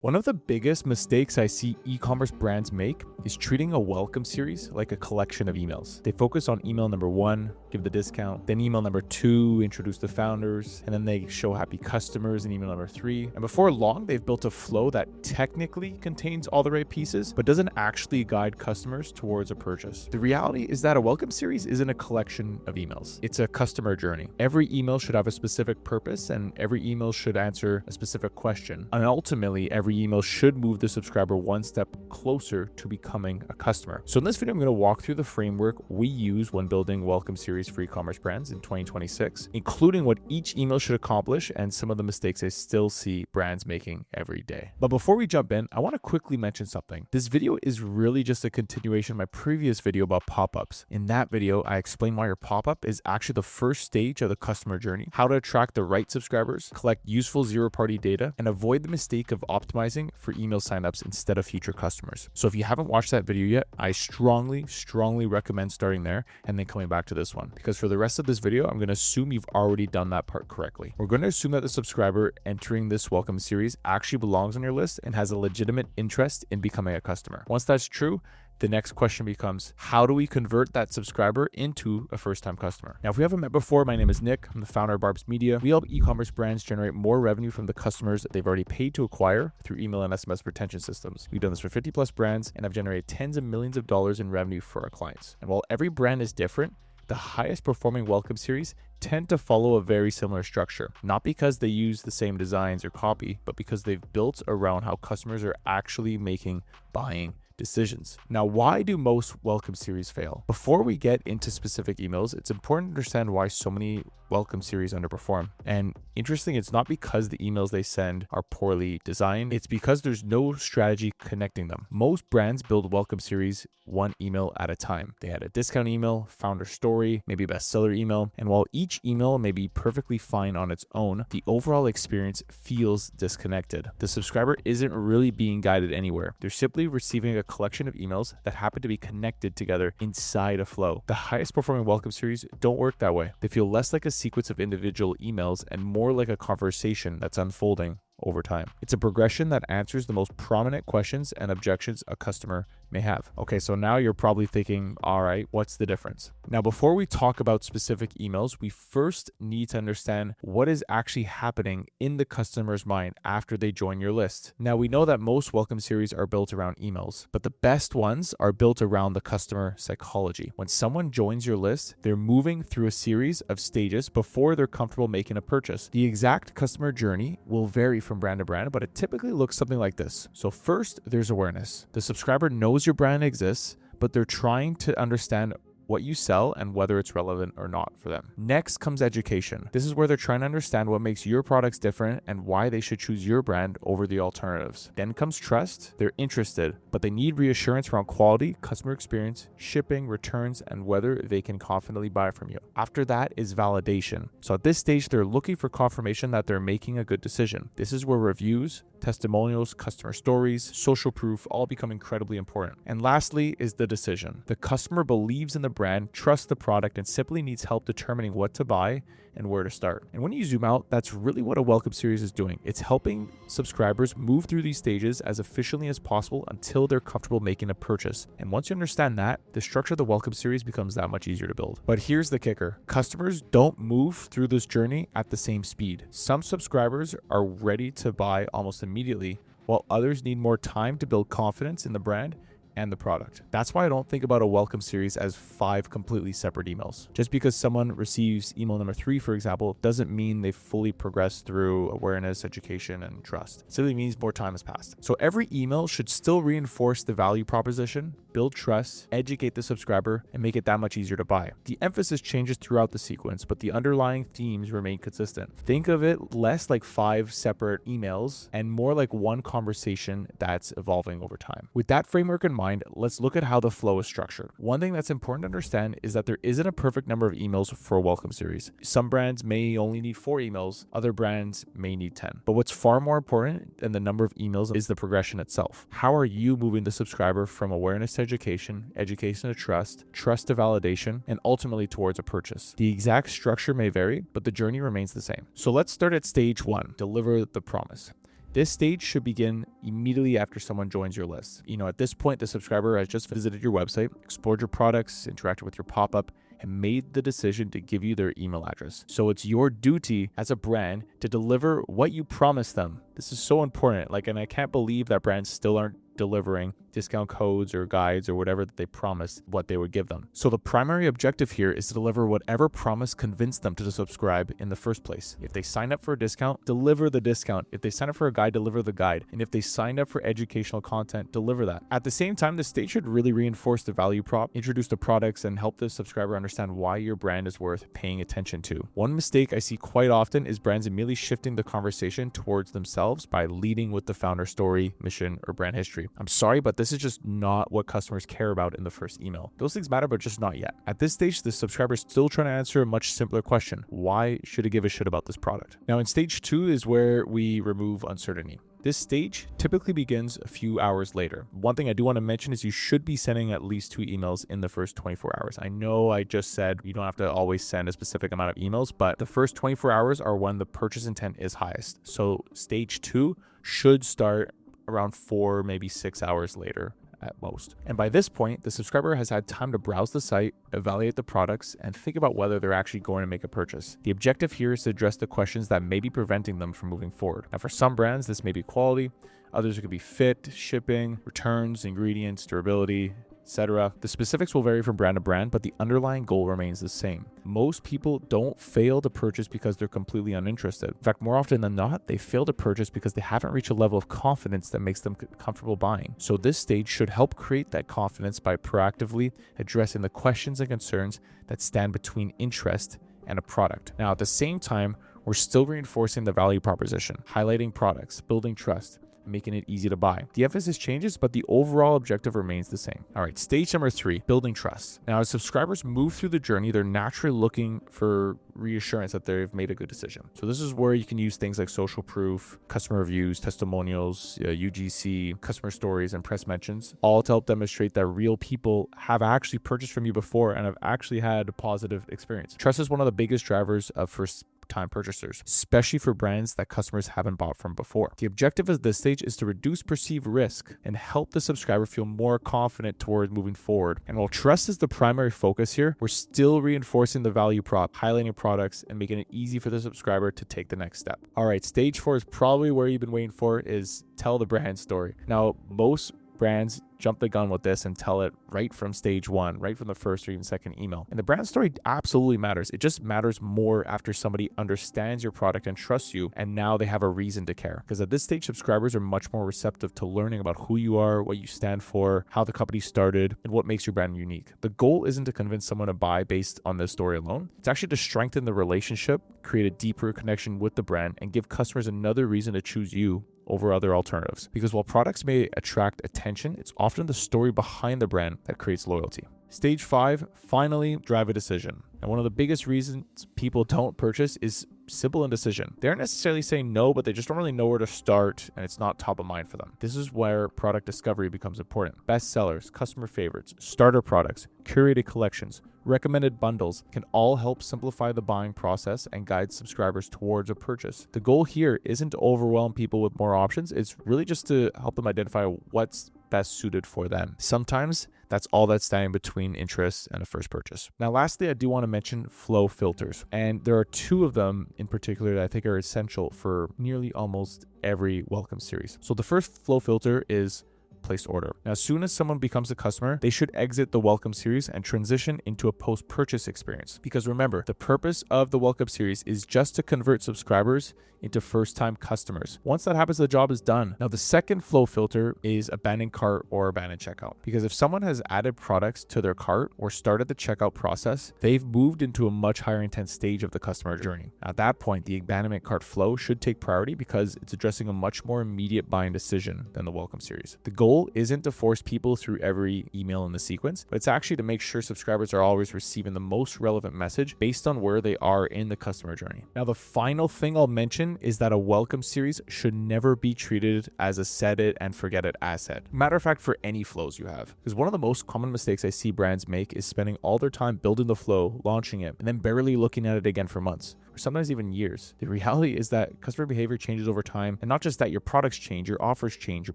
One of the biggest mistakes I see e-commerce brands make is treating a welcome series like a collection of emails. They focus on email number 1, give the discount, then email number 2, introduce the founders, and then they show happy customers in email number 3. And before long, they've built a flow that technically contains all the right pieces, but doesn't actually guide customers towards a purchase. The reality is that a welcome series isn't a collection of emails. It's a customer journey. Every email should have a specific purpose, and every email should answer a specific question. And ultimately, every email should move the subscriber one step closer to becoming a customer. So in this video, I'm going to walk through the framework we use when building welcome series for e-commerce brands in 2026, including what each email should accomplish and some of the mistakes I still see brands making every day. But before we jump in, I want to quickly mention something. This video is really just a continuation of my previous video about pop-ups. In that video, I explained why your pop-up is actually the first stage of the customer journey, how to attract the right subscribers, collect useful zero-party data, and avoid the mistake of optimizing for email signups instead of future customers. So if you haven't watched that video yet, I strongly recommend starting there and then coming back to this one, because for the rest of this video, I'm going to assume you've already done that part correctly. We're going to assume that the subscriber entering this welcome series actually belongs on your list and has a legitimate interest in becoming a customer. Once that's true, the next question becomes, how do we convert that subscriber into a first-time customer? Now, if we haven't met before, my name is Nick. I'm the founder of Barb's Media. We help e-commerce brands generate more revenue from the customers they've already paid to acquire through email and SMS retention systems. We've done this for 50 plus brands and have generated tens of millions of dollars in revenue for our clients. And while every brand is different, the highest performing welcome series tend to follow a very similar structure, not because they use the same designs or copy, but because they've built around how customers are actually making buying decisions. Now, why do most welcome series fail? Before we get into specific emails, it's important to understand why so many welcome series underperform. And interesting, it's not because the emails they send are poorly designed, it's because there's no strategy connecting them. Most brands build welcome series one email at a time. They add a discount email, founder story, maybe a bestseller email, and while each email may be perfectly fine on its own, the overall experience feels disconnected. The subscriber isn't really being guided anywhere. They're simply receiving a collection of emails that happen to be connected together inside a flow. The highest performing welcome series don't work that way. They feel less like a sequence of individual emails and more like a conversation that's unfolding over time. It's a progression that answers the most prominent questions and objections a customer may have. Okay, so now you're probably thinking, all right, what's the difference? Now, before we talk about specific emails, we first need to understand what is actually happening in the customer's mind after they join your list. Now, we know that most welcome series are built around emails, but the best ones are built around the customer psychology. When someone joins your list, they're moving through a series of stages before they're comfortable making a purchase. The exact customer journey will vary from brand to brand, but it typically looks something like this. So first, there's awareness. The subscriber knows your brand exists, but they're trying to understand what you sell and whether it's relevant or not for them. Next comes education. This is where they're trying to understand what makes your products different and why they should choose your brand over the alternatives. Then comes trust. They're interested, but they need reassurance around quality, customer experience, shipping, returns, and whether they can confidently buy from you. After that is validation. So at this stage, they're looking for confirmation that they're making a good decision. This is where reviews, testimonials, customer stories, social proof all become incredibly important. And lastly is the decision. The customer believes in the brand, trusts the product, and simply needs help determining what to buy and where to start. And when you zoom out, that's really what a welcome series is doing. It's helping subscribers move through these stages as efficiently as possible until they're comfortable making a purchase. And once you understand that, the structure of the welcome series becomes that much easier to build. But here's the kicker. Customers don't move through this journey at the same speed. Some subscribers are ready to buy almost immediately, while others need more time to build confidence in the brand and the product. That's why I don't think about a welcome series as 5 completely separate emails. Just because someone receives email number 3, for example, doesn't mean they've fully progressed through awareness, education, and trust. It simply means more time has passed. So every email should still reinforce the value proposition, build trust, educate the subscriber, and make it that much easier to buy. The emphasis changes throughout the sequence, but the underlying themes remain consistent. Think of it less like 5 separate emails and more like one conversation that's evolving over time. With that framework in mind, let's look at how the flow is structured. One thing that's important to understand is that there isn't a perfect number of emails for a welcome series. Some brands may only need 4 emails, other brands may need 10. But what's far more important than the number of emails is the progression itself. How are you moving the subscriber from awareness to education, education to trust, trust to validation, and ultimately towards a purchase? The exact structure may vary, but the journey remains the same. So let's start at stage 1, deliver the promise. This stage should begin immediately after someone joins your list. At this point, the subscriber has just visited your website, explored your products, interacted with your pop-up, and made the decision to give you their email address. So it's your duty as a brand to deliver what you promised them. This is so important. And I can't believe that brands still aren't delivering discount codes or guides or whatever that they promised what they would give them. So the primary objective here is to deliver whatever promise convinced them to subscribe in the first place. If they sign up for a discount, deliver the discount. If they sign up for a guide, deliver the guide. And if they signed up for educational content, deliver that. At the same time, the stage should really reinforce the value prop, introduce the products, and help the subscriber understand why your brand is worth paying attention to. One mistake I see quite often is brands immediately shifting the conversation towards themselves by leading with the founder story, mission, or brand history. I'm sorry, but this is just not what customers care about in the first email. Those things matter, but just not yet. At this stage, the subscriber is still trying to answer a much simpler question. Why should I give a shit about this product? Now, in stage 2 is where we remove uncertainty. This stage typically begins a few hours later. One thing I do want to mention is you should be sending at least 2 emails in the first 24 hours. I know I just said you don't have to always send a specific amount of emails, but the first 24 hours are when the purchase intent is highest. So stage 2 should start around 4, maybe 6 hours later at most. And by this point, the subscriber has had time to browse the site, evaluate the products, and think about whether they're actually going to make a purchase. The objective here is to address the questions that may be preventing them from moving forward. Now, for some brands, this may be quality. Others, it could be fit, shipping, returns, ingredients, durability, etc. The specifics will vary from brand to brand, but the underlying goal remains the same. Most people don't fail to purchase because they're completely uninterested. In fact, more often than not, they fail to purchase because they haven't reached a level of confidence that makes them comfortable buying. So this stage should help create that confidence by proactively addressing the questions and concerns that stand between interest and a product. Now, at the same time, we're still reinforcing the value proposition, highlighting products, building trust, making it easy to buy. The emphasis changes, but the overall objective remains the same. All right, stage number 3, building trust. Now, as subscribers move through the journey, they're naturally looking for reassurance that they've made a good decision. So this is where you can use things like social proof, customer reviews, testimonials, UGC, customer stories, and press mentions, all to help demonstrate that real people have actually purchased from you before and have actually had a positive experience. Trust is one of the biggest drivers of first-time purchasers, especially for brands that customers haven't bought from before. The objective of this stage is to reduce perceived risk and help the subscriber feel more confident towards moving forward. And while trust is the primary focus here, we're still reinforcing the value prop, highlighting products, and making it easy for the subscriber to take the next step. All right, stage 4 is probably where you've been waiting for, is tell the brand story. Now, most brands jump the gun with this and tell it right from stage 1, right from the first or even second email. And the brand story absolutely matters. It just matters more after somebody understands your product and trusts you, and now they have a reason to care. Because at this stage, subscribers are much more receptive to learning about who you are, what you stand for, how the company started, and what makes your brand unique. The goal isn't to convince someone to buy based on this story alone. It's actually to strengthen the relationship, create a deeper connection with the brand, and give customers another reason to choose you over other alternatives. Because while products may attract attention, it's often the story behind the brand that creates loyalty. Stage 5, finally drive a decision. And one of the biggest reasons people don't purchase is simple indecision. They aren't necessarily saying no, but they just don't really know where to start, and it's not top of mind for them. This is where product discovery becomes important. Bestsellers, customer favorites, starter products, curated collections, recommended bundles can all help simplify the buying process and guide subscribers towards a purchase. The goal here isn't to overwhelm people with more options. It's really just to help them identify what's best suited for them. Sometimes that's all that's standing between interest and a first purchase. Now, lastly, I do want to mention flow filters. And there are 2 of them in particular that I think are essential for nearly almost every welcome series. So the first flow filter is placed order. Now, as soon as someone becomes a customer, they should exit the welcome series and transition into a post-purchase experience. Because remember, the purpose of the welcome series is just to convert subscribers into first-time customers. Once that happens, the job is done. Now, the second flow filter is abandoned cart or abandoned checkout. Because if someone has added products to their cart or started the checkout process, they've moved into a much higher intent stage of the customer journey. At that point, the abandonment cart flow should take priority because it's addressing a much more immediate buying decision than the welcome series. The goal goal isn't to force people through every email in the sequence, but it's actually to make sure subscribers are always receiving the most relevant message based on where they are in the customer journey. Now, the final thing I'll mention is that a welcome series should never be treated as a set it and forget it asset. Matter of fact, for any flows you have, because one of the most common mistakes I see brands make is spending all their time building the flow, launching it, and then barely looking at it again for months, or sometimes even years. The reality is that customer behavior changes over time, and not just that, your products change, your offers change, your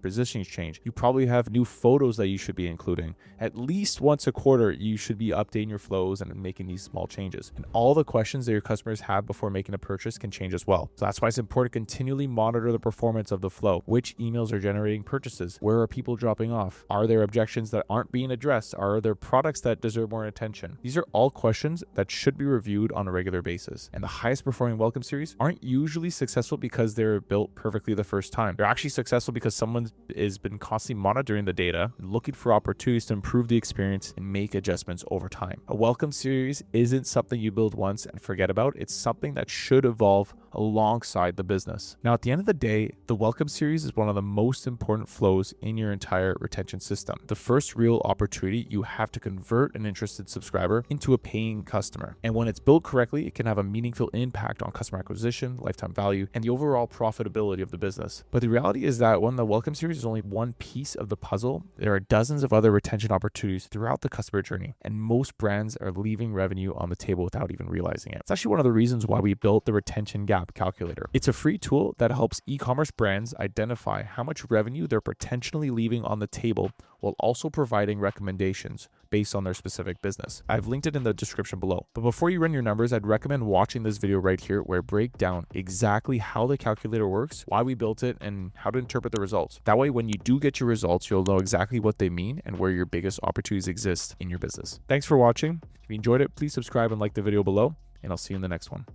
positionings change. You probably have new photos that you should be including. At least once a quarter, you should be updating your flows and making these small changes. And all the questions that your customers have before making a purchase can change as well. So that's why it's important to continually monitor the performance of the flow. Which emails are generating purchases? Where are people dropping off? Are there objections that aren't being addressed? Are there products that deserve more attention? These are all questions that should be reviewed on a regular basis. And the highest performing welcome series aren't usually successful because they're built perfectly the first time. They're actually successful because someone has been constantly monitoring the data, looking for opportunities to improve the experience and make adjustments over time. A welcome series isn't something you build once and forget about. It's something that should evolve alongside the business. Now, at the end of the day, the welcome series is one of the most important flows in your entire retention system. The first real opportunity you have to convert an interested subscriber into a paying customer. And when it's built correctly, it can have a meaningful impact on customer acquisition, lifetime value, and the overall profitability of the business. But the reality is that when the welcome series is only one piece of the puzzle, there are dozens of other retention opportunities throughout the customer journey, and most brands are leaving revenue on the table without even realizing it. It's actually one of the reasons why we built the retention gap calculator. It's a free tool that helps e-commerce brands identify how much revenue they're potentially leaving on the table while also providing recommendations based on their specific business. I've linked it in the description below. But before you run your numbers, I'd recommend watching this video right here where I break down exactly how the calculator works, why we built it, and how to interpret the results. That way, when you do get your results, you'll know exactly what they mean and where your biggest opportunities exist in your business. Thanks for watching. If you enjoyed it, please subscribe and like the video below, and I'll see you in the next one.